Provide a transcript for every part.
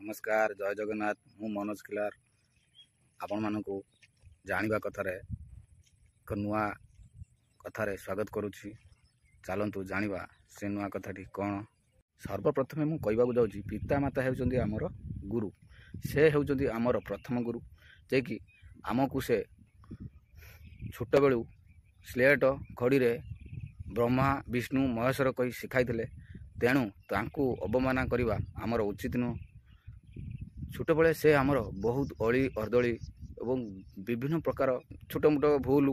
नमस्कार जय जगन्नाथ मु मनोज किलार आपण मानकु जानिबा कथारे एक नुआ कथारे स्वागत करुछि। चलतु जानिबा से नुआ कथाटी कौन। सर्वप्रथमे मु कहबाकू जाउछि पिता माता हेउचंदी आमर गुरु। से हेउचंदी आमर प्रथम गुरु जे कि आमकु से छोट बेलू स्लेट खड़ी रे ब्रह्मा विष्णु महेश्वर कही शिखाई तेणु तांकु अवमानना करवा आमर उचित नुह। छोट बेले से आमर बहुत अली अर्दली एवं विभिन्न प्रकार छोट मोट भूल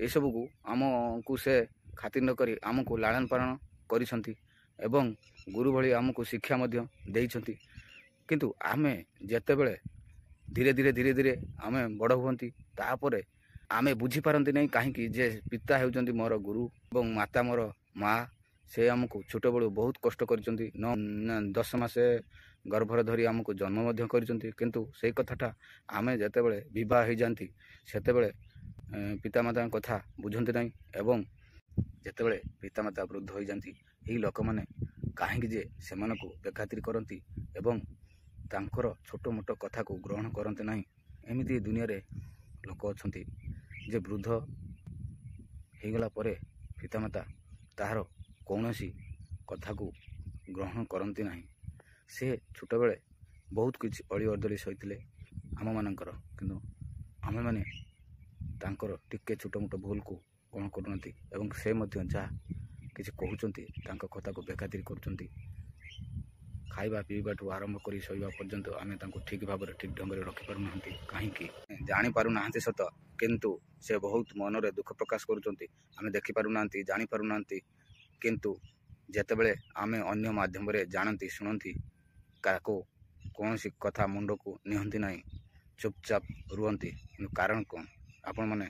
ये सब को आमको से खातिर न करी आमको लालन पालन करिसंती एवं गुरु भली आमको शिक्षा मध्य देइसंती। किंतु आमे जेतेबेले धीरे धीरे आमे बड़ हुंती तापरे आमे बुझी पारंती नहीं कहीं जे पिता हेउचंदी मोर गुरु एवं माता मोर माँ। से आमको छोट बेलू बहुत कष्ट करिसंती 10 मासे गर्भर धरी आमको जन्म करिसंती। किंतु से कथाटा आमे जेतेबेले विवाह हो जाती सेतेबेले पितामाता कथा बुझंती नहीं एवं जेतेबेले पितामाता वृद्ध हो जाती यही लोक मैंने कहीं जे सेमानकु बेखातिर करती एवं तांकर छोट मोट कथा को ग्रहण करते नहीं। एमिति दुनिया रे लोक अछंती जे वृद्ध होगला परे पितामाता ताहार कौनसी कथा को ग्रहण करती नहीं। से छोट बेले बहुत किसी अली अर्दली सही आम मानकर किंतु आमे माने तांकर टिके छोट मोट भूल को कौन करती एवं से मध्य जहाँ किसी कहते तांका कथा को बेखातिर करचंती। खाइबा पीवा ठू आरंभ कर शोवा पर्यंत आमे तांको ठीक भाव ठीक ढंग से रखिपार ना कहीं जानी पारु ना सत किंतु से बहुत मन रे दुख प्रकाश करुचंती। आमे देखि पारु ना जानी पारु ना किंतु जेतेबेले आमे अन्य माध्यम रे जानती शुणती काको कौन सी कथा मुंड को निहंती नहीं चुपचाप रुहंती। कारण कौन आपण माने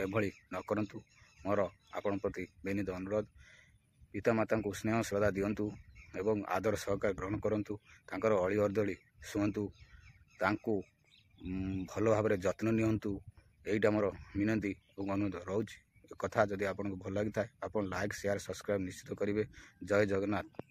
एभली न करंतु। मोर आपण प्रति विनीत अनुरोध पिता माता को स्नेह श्रद्धा दियंतु एवं आदर सहकार ग्रहण करंतु। तांकर अली अर्दली शुणंतु तांको भल भाव जत्न नियंतु। एइटा मोर मिनती और अनुरोध रोज कथा जदि आपको भल लगी था आप लाइक शेयर सब्सक्राइब निश्चित करेंगे। जय जगन्नाथ।